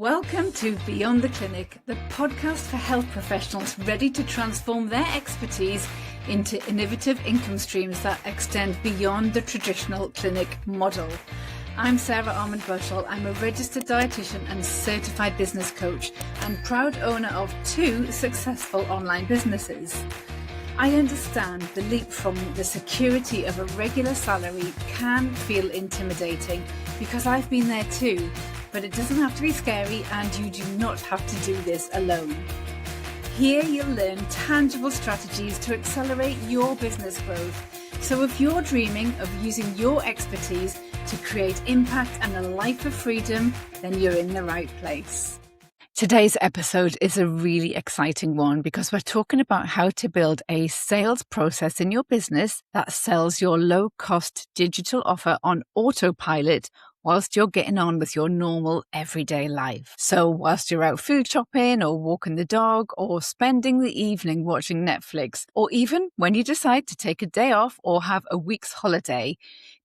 Welcome to Beyond the Clinic, the podcast for health professionals ready to transform their expertise into innovative income streams that extend beyond the traditional clinic model. I'm Sarah Armand-Bushell. I'm a registered dietitian and certified business coach and proud owner of 2 successful online businesses. I understand the leap from the security of a regular salary can feel intimidating because I've been there too. But it doesn't have to be scary, and you do not have to do this alone. Here you'll learn tangible strategies to accelerate your business growth. So if you're dreaming of using your expertise to create impact and a life of freedom, then you're in the right place. Today's episode is a really exciting one because we're talking about how to build a sales process in your business that sells your low-cost digital offer on autopilot whilst you're getting on with your normal everyday life. So whilst you're out food shopping or walking the dog or spending the evening watching Netflix, or even when you decide to take a day off or have a week's holiday,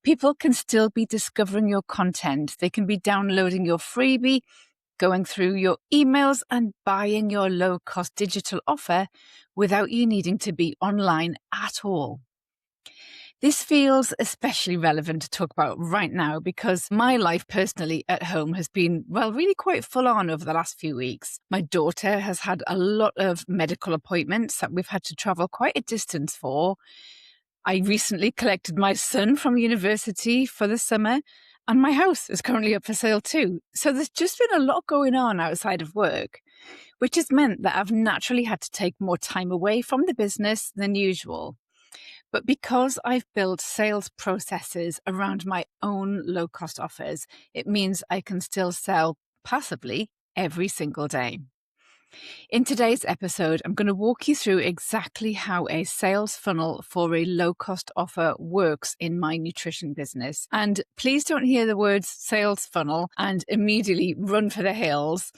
people can still be discovering your content. They can be downloading your freebie, going through your emails and buying your low-cost digital offer without you needing to be online at all. This feels especially relevant to talk about right now because my life personally at home has been, really quite full on over the last few weeks. My daughter has had a lot of medical appointments that we've had to travel quite a distance for. I recently collected my son from university for the summer, and my house is currently up for sale too. So there's just been a lot going on outside of work, which has meant that I've naturally had to take more time away from the business than usual. But because I've built sales processes around my own low-cost offers, it means I can still sell passively every single day. In today's episode, I'm going to walk you through exactly how a sales funnel for a low-cost offer works in my nutrition business. And please don't hear the words sales funnel and immediately run for the hills.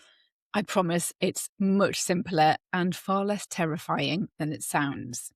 I promise it's much simpler and far less terrifying than it sounds.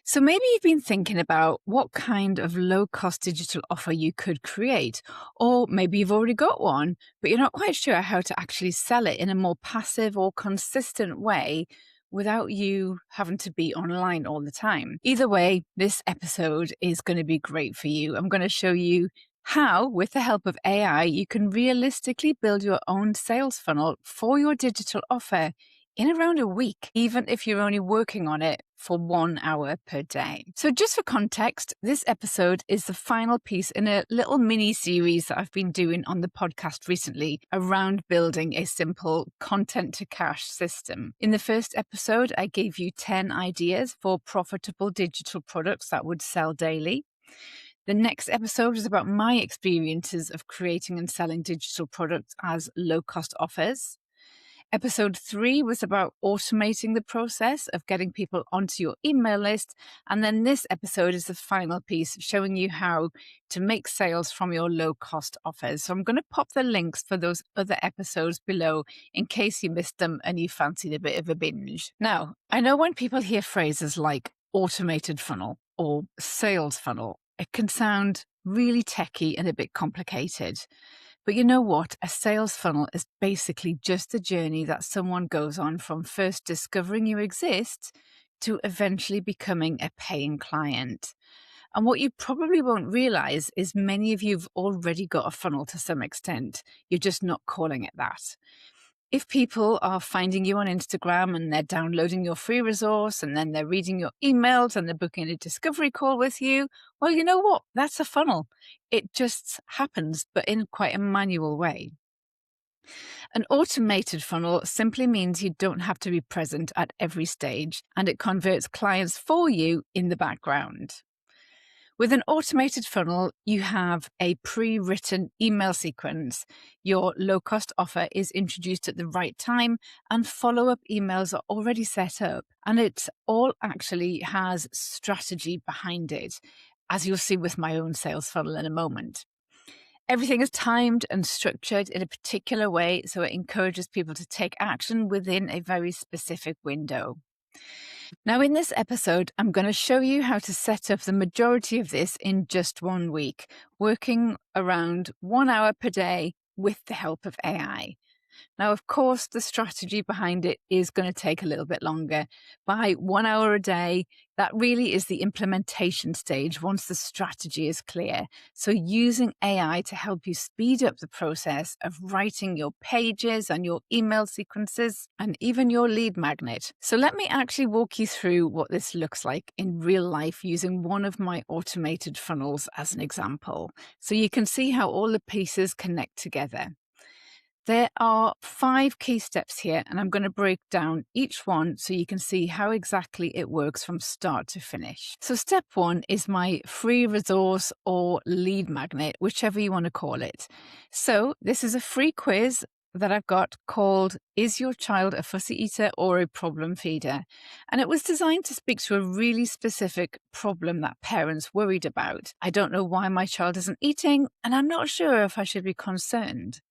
So maybe you've been thinking about what kind of low-cost digital offer you could create, or maybe you've already got one, but you're not quite sure how to actually sell it in a more passive or consistent way without you having to be online all the time. Either way, this episode is going to be great for you. I'm going to show you how, with the help of AI, you can realistically build your own sales funnel for your digital offer in around a week, even if you're only working on it for 1 hour per day. So just for context, this episode is the final piece in a little mini series that I've been doing on the podcast recently around building a simple content to cash system. In the first episode, I gave you 10 ideas for profitable digital products that would sell daily. The next episode is about my experiences of creating and selling digital products as low-cost offers. Episode 3 was about automating the process of getting people onto your email list. And then this episode is the final piece showing you how to make sales from your low-cost offers. So I'm going to pop the links for those other episodes below in case you missed them and you fancied a bit of a binge. Now, I know when people hear phrases like automated funnel or sales funnel, it can sound really techy and a bit complicated. But you know what? A sales funnel is basically just the journey that someone goes on from first discovering you exist to eventually becoming a paying client. And what you probably won't realize is many of you have already got a funnel to some extent. You're just not calling it that. If people are finding you on Instagram and they're downloading your free resource and then they're reading your emails and they're booking a discovery call with you, well, you know what? That's a funnel. It just happens, but in quite a manual way. An automated funnel simply means you don't have to be present at every stage and it converts clients for you in the background. With an automated funnel, you have a pre-written email sequence. Your low-cost offer is introduced at the right time and follow-up emails are already set up. And it all actually has strategy behind it, as you'll see with my own sales funnel in a moment. Everything is timed and structured in a particular way, so it encourages people to take action within a very specific window. Now, in this episode, I'm going to show you how to set up the majority of this in just 1 week, working around 1 hour per day with the help of AI. Now, of course, the strategy behind it is going to take a little bit longer. By 1 hour a day, that really is the implementation stage once the strategy is clear. So using AI to help you speed up the process of writing your pages and your email sequences and even your lead magnet. So let me actually walk you through what this looks like in real life using one of my automated funnels as an example. So you can see how all the pieces connect together. There are 5 key steps here, and I'm going to break down each one so you can see how exactly it works from start to finish. So step 1 is my free resource or lead magnet, whichever you want to call it. So this is a free quiz that I've got called Is Your Child a Fussy Eater or a Problem Feeder? And it was designed to speak to a really specific problem that parents worried about. I don't know why my child isn't eating, and I'm not sure if I should be concerned.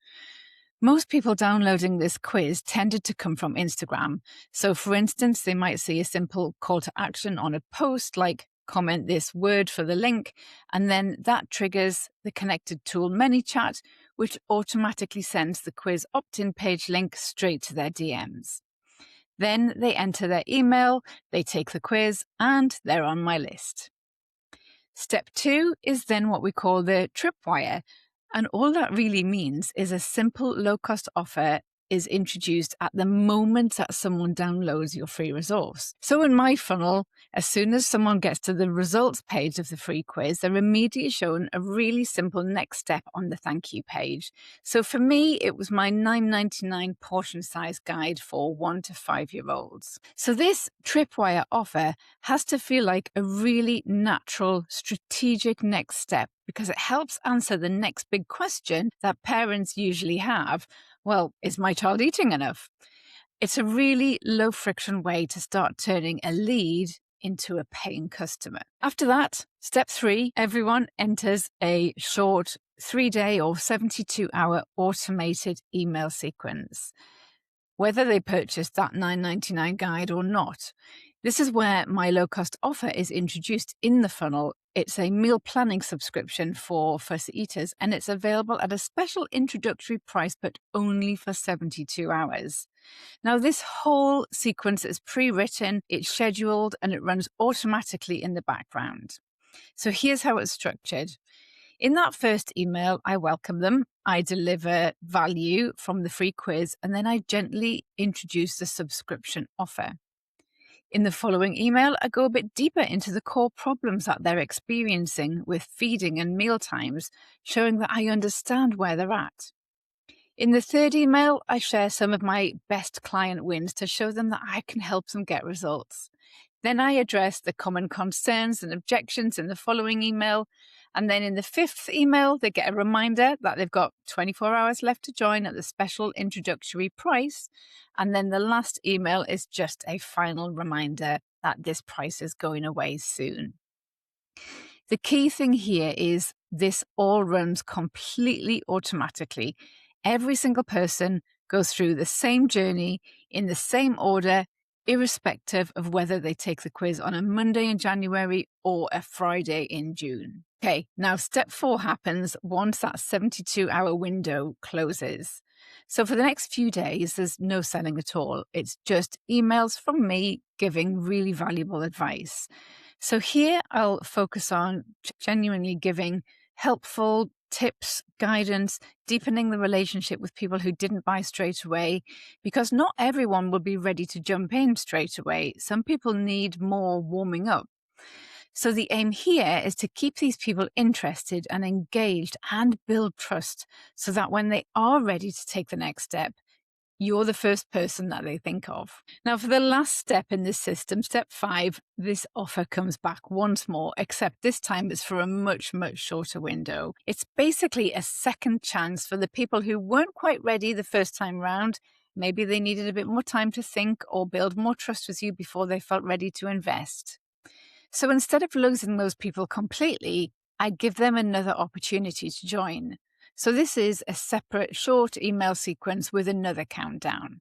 Most people downloading this quiz tended to come from Instagram. So for instance, they might see a simple call to action on a post like comment this word for the link, and then that triggers the connected tool ManyChat, which automatically sends the quiz opt-in page link straight to their DMs. Then they enter their email, they take the quiz, and they're on my list. Step 2 is then what we call the tripwire. And all that really means is a simple low-cost offer is introduced at the moment that someone downloads your free resource. So in my funnel, as soon as someone gets to the results page of the free quiz, they're immediately shown a really simple next step on the thank you page. So for me, it was my $9.99 portion size guide for 1 to 5-year-olds. So this tripwire offer has to feel like a really natural, strategic next step because it helps answer the next big question that parents usually have. Well, is my child eating enough? It's a really low friction way to start turning a lead into a paying customer. After that, step 3, everyone enters a short 3-day or 72-hour automated email sequence, whether they purchased that $9.99 guide or not. This is where my low-cost offer is introduced in the funnel. It's a meal planning subscription for fussy eaters, and it's available at a special introductory price, but only for 72 hours. Now, this whole sequence is pre-written, it's scheduled, and it runs automatically in the background. So here's how it's structured. In that first email, I welcome them, I deliver value from the free quiz, and then I gently introduce the subscription offer. In the following email, I go a bit deeper into the core problems that they're experiencing with feeding and meal times, showing that I understand where they're at. In the third email, I share some of my best client wins to show them that I can help them get results. Then I address the common concerns and objections in the following email. And then in the 5th email, they get a reminder that they've got 24 hours left to join at the special introductory price. And then the last email is just a final reminder that this price is going away soon. The key thing here is this all runs completely automatically. Every single person goes through the same journey in the same order, irrespective of whether they take the quiz on a Monday in January or a Friday in June. Okay, now step 4 happens once that 72-hour window closes. So for the next few days, there's no selling at all. It's just emails from me giving really valuable advice. So here I'll focus on genuinely giving helpful tips, guidance, deepening the relationship with people who didn't buy straight away, because not everyone will be ready to jump in straight away. Some people need more warming up. So the aim here is to keep these people interested and engaged and build trust so that when they are ready to take the next step, you're the first person that they think of. Now, for the last step in this system, step 5, this offer comes back once more, except this time it's for a much, much shorter window. It's basically a second chance for the people who weren't quite ready the first time round. Maybe they needed a bit more time to think or build more trust with you before they felt ready to invest. So instead of losing those people completely, I give them another opportunity to join. So this is a separate short email sequence with another countdown.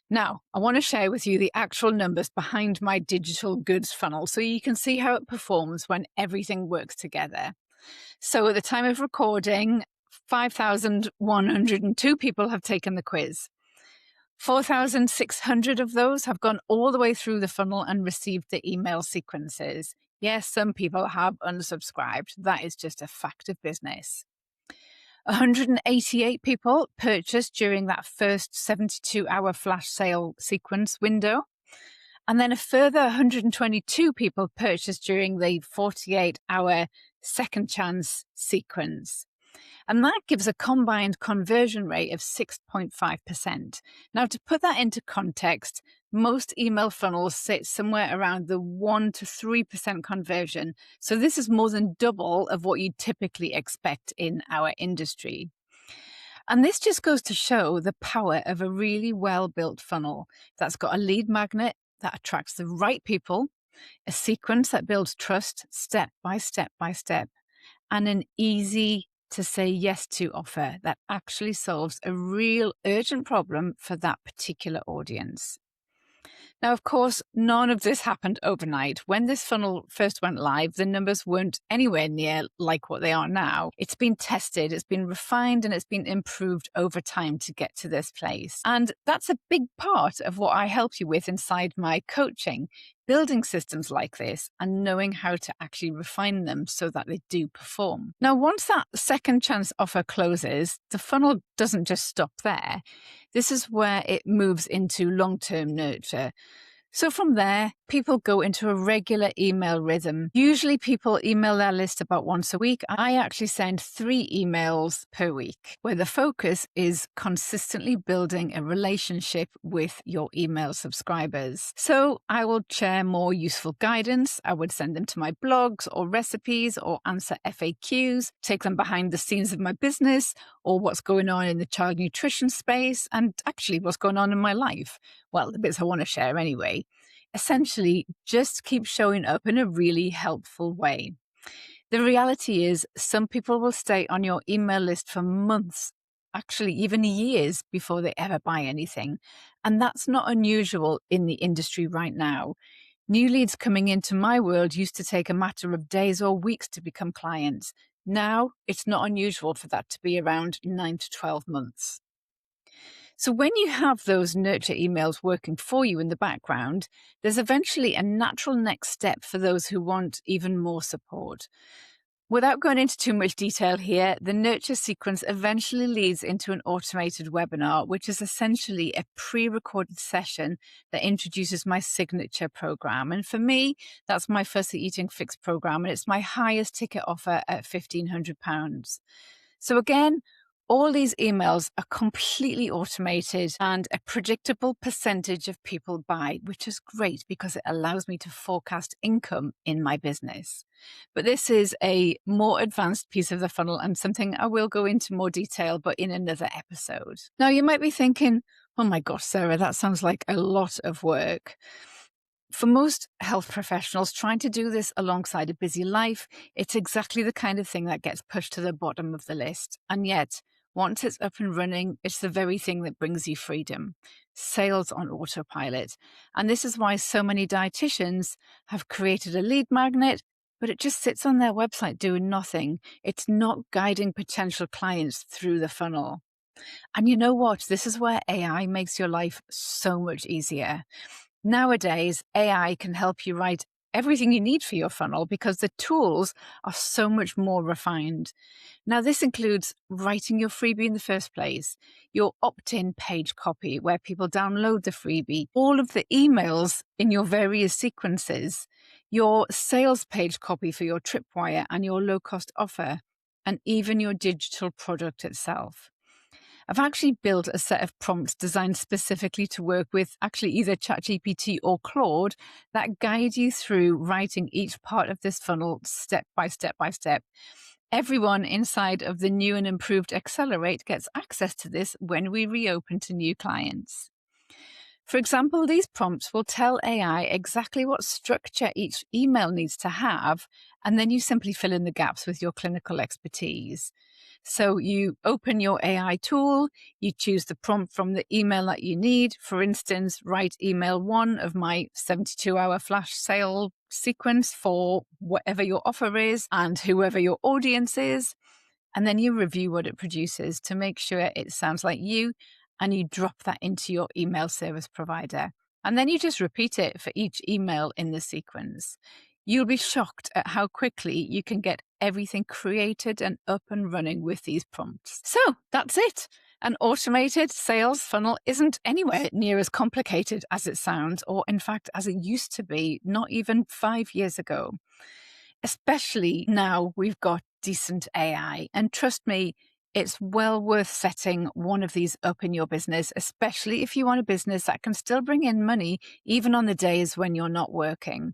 Now, I want to share with you the actual numbers behind my digital goods funnel so you can see how it performs when everything works together. So at the time of recording, 5,102 people have taken the quiz. 4,600 of those have gone all the way through the funnel and received the email sequences. Yes, some people have unsubscribed. That is just a fact of business. 188 people purchased during that first 72-hour flash sale sequence window. And then a further 122 people purchased during the 48-hour second chance sequence. And that gives a combined conversion rate of 6.5%. Now, to put that into context, most email funnels sit somewhere around the 1 to 3% conversion. So this is more than double of what you'd typically expect in our industry. And this just goes to show the power of a really well-built funnel that's got a lead magnet that attracts the right people, a sequence that builds trust step by step by step, and an easy to say yes to offer that actually solves a real urgent problem for that particular audience. Now, of course, none of this happened overnight. When this funnel first went live, the numbers weren't anywhere near like what they are now. It's been tested, it's been refined, and it's been improved over time to get to this place. And that's a big part of what I help you with inside my coaching, building systems like this and knowing how to actually refine them so that they do perform. Now, once that second chance offer closes, the funnel doesn't just stop there. This is where it moves into long-term nurture. So from there, people go into a regular email rhythm. Usually people email their list about once a week. I actually send 3 emails per week, where the focus is consistently building a relationship with your email subscribers. So I will share more useful guidance. I would send them to my blogs or recipes or answer FAQs, take them behind the scenes of my business or what's going on in the child nutrition space and actually what's going on in my life. Well, the bits I want to share anyway. Essentially, just keep showing up in a really helpful way. The reality is some people will stay on your email list for months, actually even years before they ever buy anything. And that's not unusual in the industry right now. New leads coming into my world used to take a matter of days or weeks to become clients. Now, it's not unusual for that to be around 9 to 12 months. So when you have those nurture emails working for you in the background, there's eventually a natural next step for those who want even more support. Without going into too much detail here, the nurture sequence eventually leads into an automated webinar, which is essentially a pre-recorded session that introduces my signature program. And for me, that's my Fussy Eating Fix program, and it's my highest ticket offer at £1,500. So again, all these emails are completely automated and a predictable percentage of people buy, which is great because it allows me to forecast income in my business. But this is a more advanced piece of the funnel and something I will go into more detail, but in another episode. Now, you might be thinking, oh my gosh, Sarah, that sounds like a lot of work. For most health professionals trying to do this alongside a busy life, it's exactly the kind of thing that gets pushed to the bottom of the list. And yet, once it's up and running, it's the very thing that brings you freedom. Sales on autopilot. And this is why so many dietitians have created a lead magnet, but it just sits on their website doing nothing. It's not guiding potential clients through the funnel. And you know what? This is where AI makes your life so much easier. Nowadays, AI can help you write everything you need for your funnel because the tools are so much more refined. Now, this includes writing your freebie in the first place, your opt-in page copy where people download the freebie, all of the emails in your various sequences, your sales page copy for your tripwire and your low-cost offer, and even your digital product itself. I've actually built a set of prompts designed specifically to work with actually either ChatGPT or Claude that guide you through writing each part of this funnel step by step by step. Everyone inside of the new and improved Accelerate gets access to this when we reopen to new clients. For example, these prompts will tell AI exactly what structure each email needs to have, and then you simply fill in the gaps with your clinical expertise. So you open your AI tool, you choose the prompt from the email that you need. For instance, write email 1 of my 72-hour flash sale sequence for whatever your offer is and whoever your audience is. and then you review what it produces to make sure it sounds like you, and you drop that into your email service provider. And then you just repeat it for each email in the sequence. You'll be shocked at how quickly you can get everything created and up and running with these prompts. So that's it. An automated sales funnel isn't anywhere near as complicated as it sounds, or in fact, as it used to be, not even 5 years ago. Especially now we've got decent AI. And trust me, it's well worth setting one of these up in your business, especially if you want a business that can still bring in money even on the days when you're not working.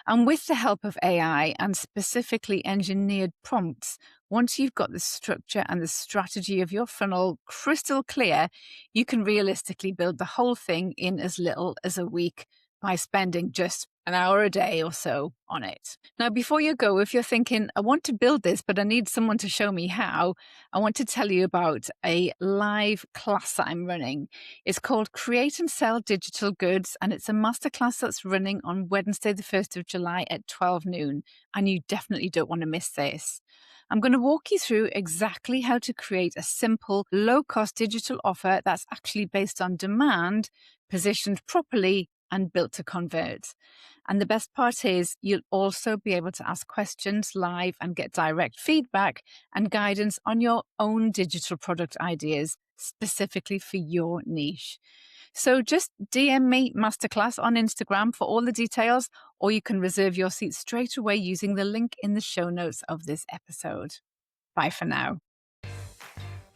And with the help of AI and specifically engineered prompts, once you've got the structure and the strategy of your funnel crystal clear, you can realistically build the whole thing in as little as a week by spending just an hour a day or so on it. Now, before you go, if you're thinking, I want to build this, but I need someone to show me how, I want to tell you about a live class that I'm running. It's called Create and Sell Digital Goods, and it's a masterclass that's running on Wednesday, the 1st of July at 12 noon, and you definitely don't want to miss this. I'm going to walk you through exactly how to create a simple, low-cost digital offer that's actually based on demand, positioned properly, and built to convert. And the best part is you'll also be able to ask questions live and get direct feedback and guidance on your own digital product ideas specifically for your niche. So just DM me Masterclass on Instagram for all the details, or you can reserve your seat straight away using the link in the show notes of this episode. Bye for now.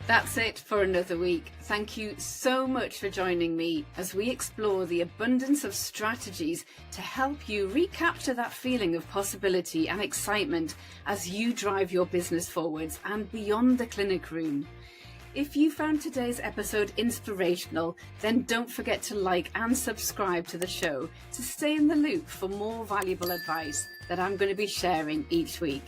That's it for another week. Thank you so much for joining me as we explore the abundance of strategies to help you recapture that feeling of possibility and excitement as you drive your business forwards and beyond the clinic room. If you found today's episode inspirational, then don't forget to like and subscribe to the show to stay in the loop for more valuable advice that I'm going to be sharing each week.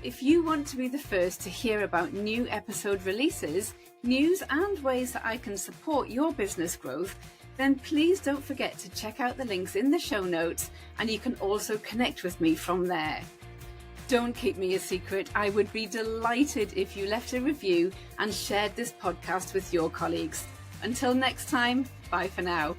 If you want to be the first to hear about new episode releases, news and ways that I can support your business growth, then please don't forget to check out the links in the show notes, and you can also connect with me from there. Don't keep me a secret. I would be delighted if you left a review and shared this podcast with your colleagues. Until next time, bye for now.